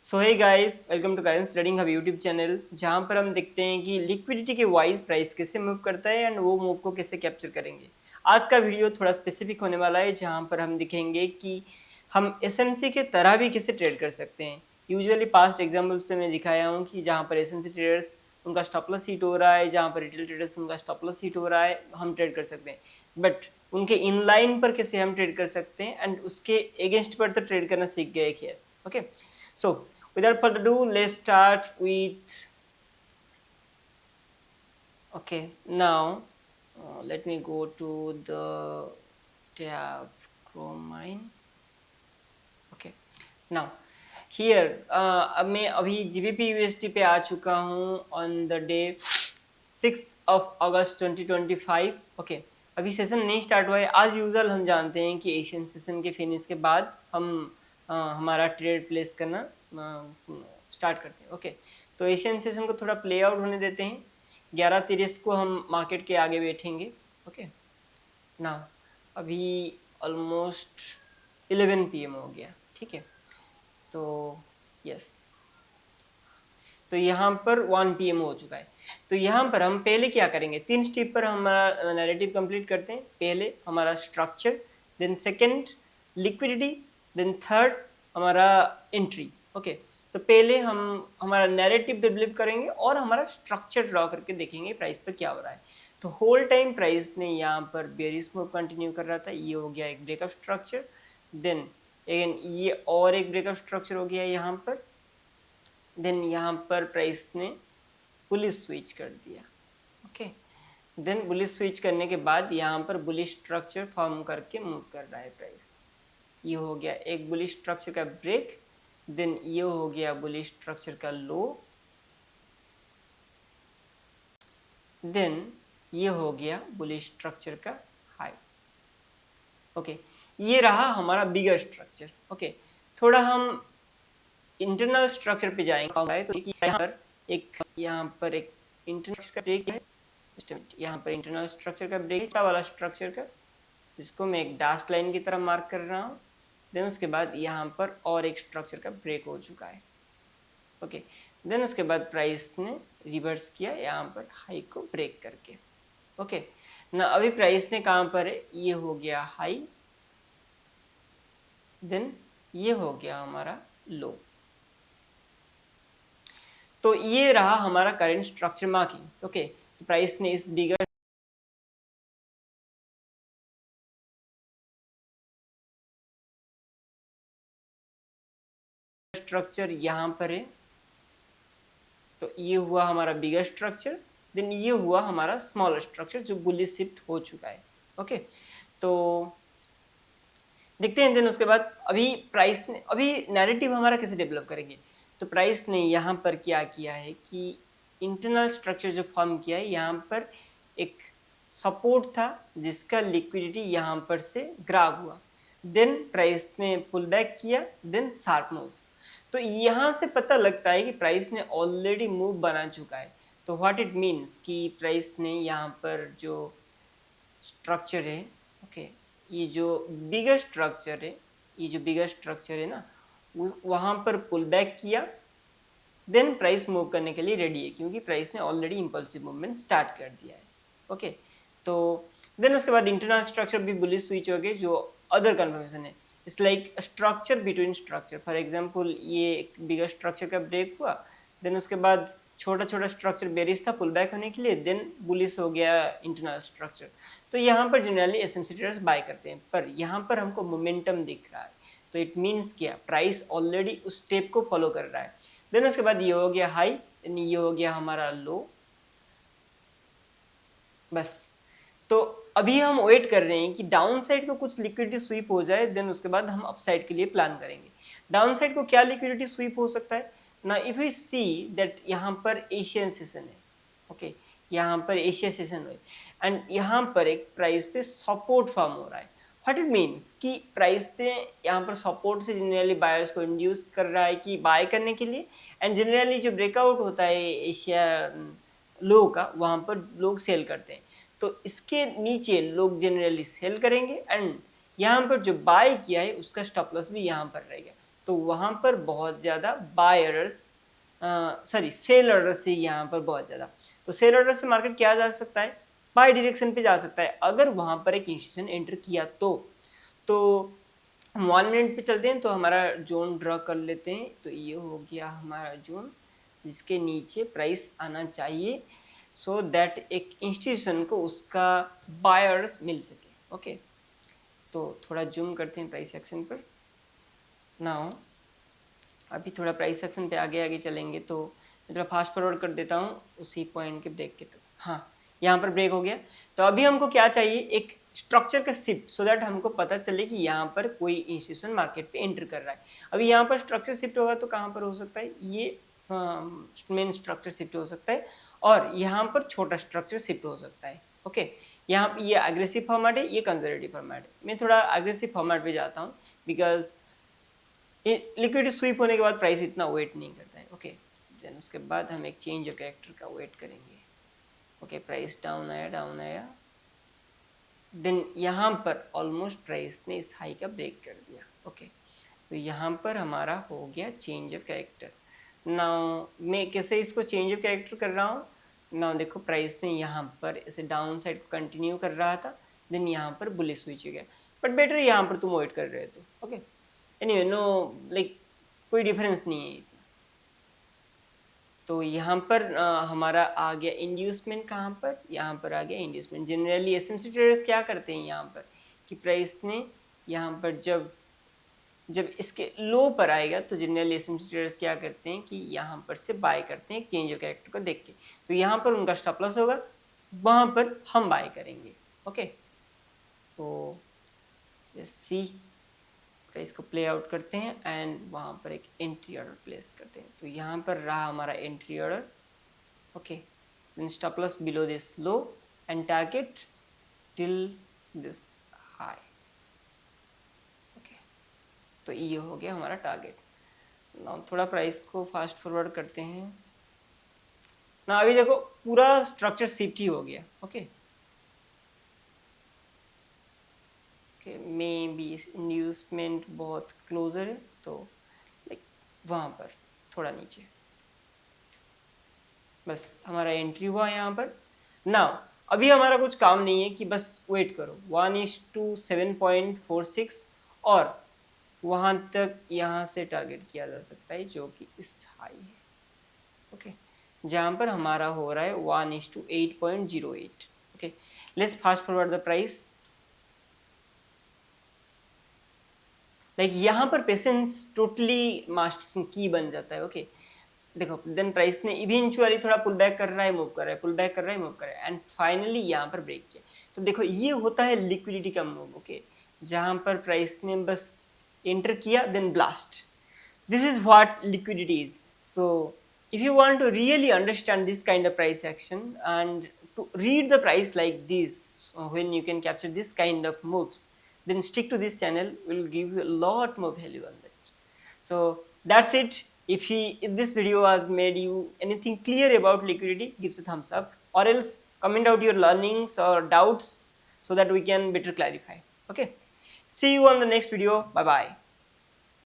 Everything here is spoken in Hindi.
So hey guys, welcome to guys trading hub YouTube channel, जहां पर हम देखते हैं कि लिक्विडिटी के वाइज प्राइस कैसे मूव करता है एंड वो मूव को कैसे कैप्चर करेंगे। आज का वीडियो थोड़ा स्पेसिफिक होने वाला है, जहां पर हम दिखेंगे कि हम एसएमसी के तरह भी कैसे ट्रेड कर सकते हैं। यूजुअली पास्ट एग्जांपल्स पे मैं दिखाया हूँ कि जहाँ पर एसएमसी ट्रेडर्स उनका स्टॉप लॉस हिट हो रहा है, जहाँ पर रिटेल ट्रेडर्स उनका स्टॉप लॉस हिट हो रहा है, हम ट्रेड कर सकते हैं। बट उनके इनलाइन पर कैसे हम ट्रेड कर सकते हैं एंड उसके अगेंस्ट पर तो ट्रेड करना सीख गए खैर। Okay, so without further ado, let's start with okay now let me go to the tab Chromine. okay now here अब मैं अभी GBP USD पे आ चुका हूँ on the day 6 of August 2025. Okay, अभी सेशन नहीं स्टार्ट हुआ है। आज यूजुअल हम जानते हैं कि एशियन सेशन के फिनिश के बाद हम हमारा ट्रेड प्लेस करना स्टार्ट करते हैं। ओके, तो एशियन सेशन को थोड़ा प्ले आउट होने देते हैं। 11:30 को हम मार्केट के आगे बैठेंगे। ओके ना, अभी ऑलमोस्ट 11 PM हो गया। ठीक है, तो यस, तो यहाँ पर 1 PM हो चुका है। तो यहाँ पर हम पहले क्या करेंगे, 3 स्टेप पर हमारा नैरेटिव कंप्लीट करते हैं। पहले हमारा structure, then second liquidity, then third हमारा एंट्री। ओके, तो पहले हम हमारा नैरेटिव डेवलप करेंगे और हमारा स्ट्रक्चर ड्रॉ करके देखेंगे प्राइस पर क्या हो रहा है। तो होल टाइम प्राइस ने यहाँ पर बेरिश मूव कंटिन्यू कर रहा था। ये हो गया एक ब्रेकअप स्ट्रक्चर, देन अगेन ये और एक ब्रेकअप स्ट्रक्चर हो गया यहाँ पर, देन यहाँ पर प्राइस ने बुलिश स्विच कर दिया। ओके, देन बुलिश स्विच करने के बाद यहाँ पर बुलिश स्ट्रक्चर फॉर्म करके मूव कर रहा है प्राइस। ये हो गया एक बुलिश स्ट्रक्चर का ब्रेक, देन ये हो गया बुलिश स्ट्रक्चर का लो, देन ये हो गया बुलिश स्ट्रक्चर का हाई। ओके, ये रहा हमारा बिगर स्ट्रक्चर। ओके, थोड़ा हम इंटरनल स्ट्रक्चर पे जाएंगे तो यहाँ पर एक इंटरनल का ब्रेक है। यहाँ पर इंटरनल स्ट्रक्चर का ब्रेक वाला स्ट्रक्चर का, जिसको मैं एक डैश लाइन की तरह मार्क कर रहा हूँ। देन उसके बाद यहाँ पर और एक स्ट्रक्चर का ब्रेक हो चुका है। ओके, देन उसके बाद प्राइस ने रिवर्स किया यहाँ पर हाई को ब्रेक करके। ओके ना, अभी प्राइस ने कहाँ पर है, ये हो गया हाई, देन ये हो गया हमारा लो। तो ये रहा हमारा करंट स्ट्रक्चर मार्किंग्स। ओके, तो प्राइस ने इस बिगर स्ट्रक्चर यहाँ पर है, तो ये हुआ हमारा बिगर स्ट्रक्चर, देन ये हुआ हमारा स्मॉलर स्ट्रक्चर जो बुलिश शिफ्ट हो चुका है। ओके, तो देखते हैं। देन उसके बाद अभी प्राइस ने, अभी नैरेटिव हमारा कैसे डेवलप करेंगे, तो प्राइस ने यहाँ पर क्या किया है कि इंटरनल स्ट्रक्चर जो फॉर्म किया है, यहाँ पर एक सपोर्ट था जिसका लिक्विडिटी यहाँ पर से ग्राब हुआ, देन प्राइस ने पुल बैक किया, देन शार्प मूव। तो यहाँ से पता लगता है कि प्राइस ने ऑलरेडी मूव बना चुका है। तो व्हाट इट मीन्स कि प्राइस ने यहाँ पर जो स्ट्रक्चर है, ओके, ये जो बिगर स्ट्रक्चर है, ये जो बिगर स्ट्रक्चर है ना, वहाँ पर पुल बैक किया, देन प्राइस मूव करने के लिए रेडी है, क्योंकि प्राइस ने ऑलरेडी इंपल्सिव मूवमेंट स्टार्ट कर दिया है। ओके, तो देन उसके बाद इंटरनल स्ट्रक्चर भी बुलिश स्विच हो गए, जो अदर कन्फर्मेशन है। It's like structure between structure. For example ये एक बिगर स्ट्रक्चर का ब्रेक हुआ, देन उसके बाद छोटा छोटा स्ट्रक्चर बेरिश था पुल बैक होने के लिए, देन बुलिश हो गया इंटरनल स्ट्रक्चर। तो यहाँ पर जनरली एसएमसी ट्रेडर्स बाय करते हैं, पर यहाँ पर हमको मोमेंटम दिख रहा है, तो इट मीन्स क्या, प्राइस ऑलरेडी उस स्टेप को फॉलो कर रहा है। देन उसके बाद ये हो गया हाई, देन ये हो गया हमारा लो, बस। तो अभी हम वेट कर रहे हैं कि डाउन साइड को कुछ लिक्विडिटी स्वीप हो जाए, देन उसके बाद हम अप साइड के लिए प्लान करेंगे। डाउन साइड को क्या लिक्विडिटी स्वीप हो सकता है ना, इफ वी सी दैट यहाँ पर एशियन सेशन है। ओके, यहाँ पर एशिया सेशन है एंड यहाँ पर एक प्राइस पे सपोर्ट फॉर्म हो रहा है। व्हाट इट मीन्स कि प्राइस ने यहाँ पर सपोर्ट से जनरली बायर्स को इंड्यूस कर रहा है कि बाय करने के लिए, एंड जनरली जो ब्रेकआउट होता है एशिया लो का, वहाँ पर लोग सेल करते हैं। तो इसके नीचे लोग जनरली सेल करेंगे एंड यहाँ पर जो बाय किया है उसका स्टॉप लॉस भी यहाँ पर रहेगा। तो वहाँ पर बहुत ज़्यादा बायर्स सेल ऑर्डर से यहाँ पर बहुत ज़्यादा, तो सेल ऑर्डर से मार्केट क्या जा सकता है, बाय डायरेक्शन पे जा सकता है अगर वहाँ पर एक इंस्टीट्यूशन एंटर किया तो 1 मिनट पे चलते हैं, तो हमारा जोन ड्रॉ कर लेते हैं। तो ये हो गया हमारा जोन जिसके नीचे प्राइस आना चाहिए सो दैट एक इंस्टीट्यूशन को उसका बायर्स मिल सके। ओके, तो थोड़ा जूम करते हैं प्राइस एक्शन पर। नाउ अभी थोड़ा प्राइस सेक्शन पे आगे आगे चलेंगे, तो मैं थोड़ा फास्ट फॉरवर्ड कर देता हूँ उसी पॉइंट के ब्रेक के तक। हाँ, यहाँ पर ब्रेक हो गया। तो अभी हमको क्या चाहिए, एक स्ट्रक्चर का शिफ्ट, सो दैट हमको पता चले कि यहाँ पर कोई इंस्टीट्यूशन मार्केट पे एंटर कर रहा है। अभी यहाँ पर स्ट्रक्चर शिफ्ट होगा तो कहाँ पर हो सकता है, ये मेन स्ट्रक्चर शिफ्ट हो सकता है और यहाँ पर छोटा स्ट्रक्चर शिफ्ट हो सकता है। ओके, यहाँ ये एग्रेसिव फॉर्मेट है, ये कंजर्वेटिव फॉर्मेट है। मैं थोड़ा एग्रेसिव फॉर्मेट पे जाता हूँ बिकॉज लिक्विडिटी स्वीप होने के बाद प्राइस इतना वेट नहीं करता है। ओके, देन उसके बाद हम एक चेंज ऑफ कैरेक्टर का वेट करेंगे। ओके, प्राइस डाउन आया, देन यहाँ पर ऑलमोस्ट प्राइस ने इस हाई का ब्रेक कर दिया। ओके, तो यहाँ पर हमारा हो गया चेंज ऑफ कैरेक्टर। नाउ मैं कैसे इसको चेंज ऑफ कैरेक्टर कर रहा हूँ, नाउ देखो प्राइस ने यहाँ पर ऐसे डाउन साइड को कंटिन्यू कर रहा था, देन यहाँ पर बुलिश स्विच हो गया, बट बेटर यहाँ पर तुम वेट कर रहे थे। ओके, एनीवे नो लाइक कोई डिफरेंस नहीं है इतना। तो यहाँ पर हमारा आ गया इंड्यूसमेंट, कहाँ पर, यहाँ पर आ गया इंड्यूसमेंट। जनरली एसएमसी ट्रेडर्स क्या करते हैं यहाँ पर कि प्राइस ने यहाँ पर जब इसके लो पर आएगा तो जनरली एसएमसी ट्रेडर्स क्या करते हैं कि यहाँ पर से बाय करते हैं एक चेंज ऑफ कैरेक्टर को देख के। तो यहाँ पर उनका स्टॉप लॉस होगा, वहाँ पर हम बाय करेंगे। ओके, तो सी प्राइस को प्ले आउट करते हैं एंड वहाँ पर एक एंट्री ऑर्डर प्लेस करते हैं। तो यहाँ पर रहा हमारा entry order. Okay, then stop loss below this low and target till this high. Okay, तो ये हो गया हमारा टारगेट। ना थोड़ा प्राइस को फास्ट फॉरवर्ड करते हैं ना। अभी देखो पूरा स्ट्रक्चर शिफ्ट ही हो गया। ओके, में भी इंड्यूसमेंट बहुत क्लोजर है, तो लाइक वहाँ पर थोड़ा नीचे बस हमारा एंट्री हुआ यहाँ पर। नाउ अभी हमारा कुछ काम नहीं है कि बस वेट करो 1:7.46 और वहाँ तक यहाँ से टारगेट किया जा सकता है जो कि इस हाई है। ओके, जहाँ पर हमारा हो रहा है 1:8.08। Okay, let's fast forward the price. Like यहाँ पर पेशेंस टोटली मास्टर की बन जाता है। ओके, देखो देन प्राइस ने इवेंचुअली थोड़ा पुल बैक कर रहा है, मूव कर रहा है, पुल बैक कर रहा है, मूव कर रहा है एंड फाइनली यहाँ पर ब्रेक किया। तो देखो ये होता है लिक्विडिटी का मूव। ओके, जहाँ पर प्राइस ने बस एंटर किया then blast, this is what liquidity is. So if you want to really understand this kind of price action and to read the price like this, when you can capture this kind of moves, then stick to this channel, will give you a lot more value on that. So that's it. If this video has made you anything clear about liquidity, give a thumbs up or else comment out your learnings or doubts so that we can better clarify. Okay, see you on the next video. Bye bye.